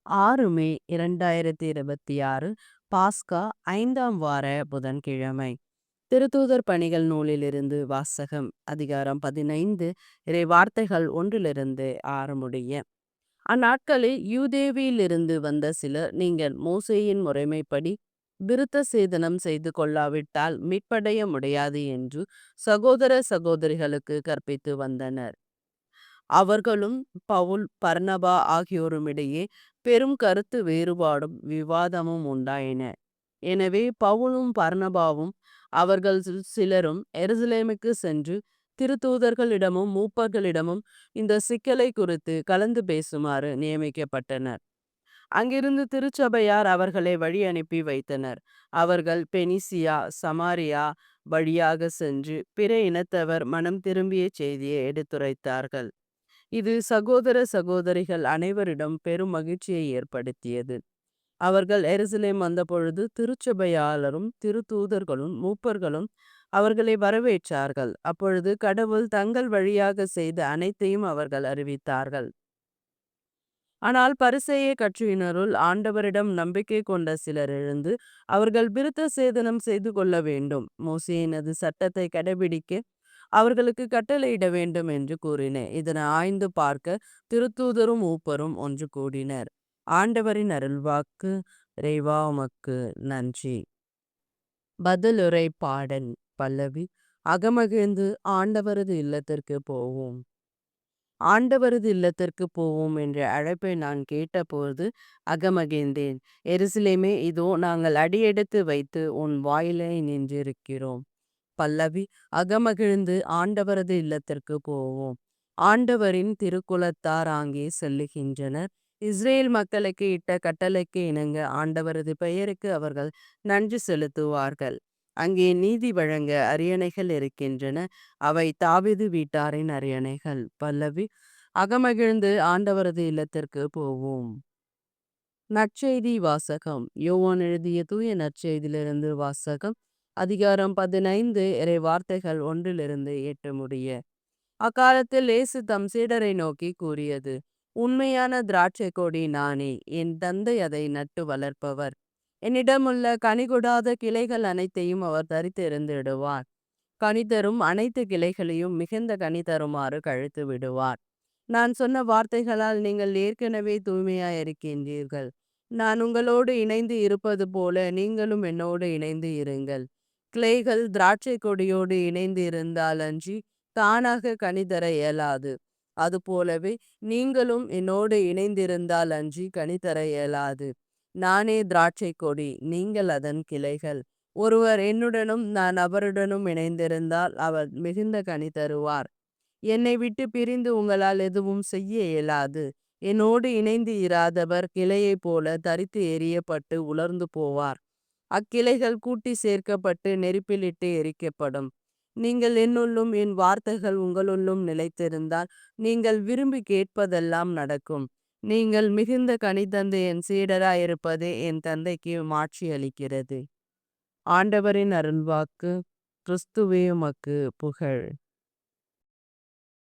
6 மே 2026 பாஸ்கா 5ஆம் வார புதன்கிழமை. திருத்தூதர் பணிகள் நூலிலிருந்து வாசகம். அதிகாரம் 15. இறை வார்த்தைகள் 1-6 முடிய. அந்நாட்களில் யூதேவியிலிருந்து வந்த சிலர், நீங்கள் மோசேயின் முறைமைப்படி விருத்த சேதனம் செய்து கொள்ளாவிட்டால் மீட்படைய முடியாது என்று சகோதர சகோதரிகளுக்கு கற்பித்து வந்தனர். அவர்களும் பவுல், பர்னபா ஆகியோருமிடையே பெரும் கருத்து வேறுபாடும் விவாதமும் உண்டாயின. எனவே பவுலும் பர்னபாவும் அவர்கள் சிலரும் எருசலேமுக்கு சென்று திருத்தூதர்களிடமும் மூப்பர்களிடமும் இந்த சிக்கலை குறித்து கலந்து பேசுமாறு நியமிக்கப்பட்டனர். அங்கிருந்து திருச்சபையார் அவர்களை வழி அனுப்பி வைத்தனர். அவர்கள் பெனிசியா, சமாரியா வழியாக சென்று பிற இனத்தவர் மனம் திரும்பிய செய்தியை எடுத்துரைத்தார்கள். இது சகோதர சகோதரிகள் அனைவரிடம் பெரும் மகிழ்ச்சியை ஏற்படுத்தியது. அவர்கள் எருசலேம் வந்தபொழுது திருச்சபையாளரும் திருத்தூதர்களும் மூப்பர்களும் அவர்களை வரவேற்றார்கள். அப்பொழுது கடவுள் தங்கள் வழியாக செய்த அனைத்தையும் அவர்கள் அறிவித்தார்கள். ஆனால் பரிசேய கட்சியினருள் ஆண்டவரிடம் நம்பிக்கை கொண்ட சிலர் எழுந்து, அவர்கள் விருத்த சேதனம் செய்து கொள்ள வேண்டும், மோசேயினது சட்டத்தை கடைபிடிக்க அவர்களுக்கு கட்டளையிட வேண்டும் என்று கூறினேன். இதனை ஆய்ந்து பார்க்க திருத்தூதரும் மூப்பரும் ஒன்று கூடினர். ஆண்டவரின் அருள்வாக்கு. இறைவா உமக்கு நன்றி. பதிலுரை பாடல். பல்லவி. அகமகிழ்ந்து ஆண்டவரது இல்லத்திற்கு போவோம். ஆண்டவரது இல்லத்திற்கு போவோம் என்ற அழைப்பை நான் கேட்டபோது அகமகிழ்ந்தேன். எருசலேமே, இதோ நாங்கள் அடியெடுத்து வைத்து உன் வாயிலை நின்றிருக்கிறோம். பல்லவி. அகமகிழ்ந்து ஆண்டவரது இல்லத்திற்கு போவோம். ஆண்டவரின் திருக்குலத்தார் அங்கே செல்லுகின்றனர். இஸ்ரேல் மக்களுக்கு இட்ட கட்டளைக்கு இணங்க ஆண்டவரது பெயருக்கு அவர்கள் நன்றி செலுத்துவார்கள். அங்கே நீதி வழங்க அரியணைகள் இருக்கின்றன. அவை தாவீது வீட்டாரின் அரியணைகள். பல்லவி. அகமகிழ்ந்து ஆண்டவரது இல்லத்திற்கு போவோம். நற்செய்தி வாசகம். யோவான் எழுதிய தூய நற்செய்தியிலிருந்து வாசகம். அதிகாரம் 15. இறை வார்த்தைகள் 1-8 முடிய. அக்காலத்தில் இயேசு தம் சீடரை நோக்கி கூறியது. உண்மையான திராட்சை கொடி நானே. என் தந்தை அதை நட்டு வளர்ப்பவர். என்னிடமுள்ள கனிகொடாத கிளைகள் அனைத்தையும் அவர் தரித்தெறிந்திடுவார். கனிதரும் அனைத்து கிளைகளையும் மிகுந்த கனி தருமாறு கழித்து விடுவார். நான் சொன்ன வார்த்தைகளால் நீங்கள் ஏற்கனவே தூய்மையாய் இருக்கின்றீர்கள். நான் உங்களோடு இணைந்து இருப்பது போல நீங்களும் என்னோடு இணைந்து இருங்கள். கிளைகள் திராட்சை கொடியோடு இணைந்து இருந்தால் அன்றி தானாக கனி தர இயலாது. அதுபோலவே நீங்களும் என்னோடு இணைந்திருந்தால் அன்றி கனி தர இயலாது. நானே திராட்சை கொடி, நீங்கள் அதன் கிளைகள். ஒருவர் என்னுடனும் நான் அவருடனும் இணைந்திருந்தால் அவர் மிகுந்த கனி தருவார். என்னை விட்டு பிரிந்து உங்களால் எதுவும் செய்ய இயலாது. என்னோடு இணைந்து இராதவர் கிளையைப் போல தரித்து எறியப்பட்டு உலர்ந்து போவார். அக்கிளைகள் கூட்டி சேர்க்கப்பட்டு நெருப்பிலிட்டு எரிக்கப்படும். நீங்கள் என்னுள்ளும் என் வார்த்தைகள் உங்களுள்ளும் நிலைத்திருந்தால் நீங்கள் விரும்பி கேட்பதெல்லாம் நடக்கும். நீங்கள் மிகுந்த கனி தந்து என் சீடராயிருப்பதே என் தந்தைக்கு மாட்சி அளிக்கிறது. ஆண்டவரின் அருள்வாக்கு. கிறிஸ்துவே உமக்கு புகழ்.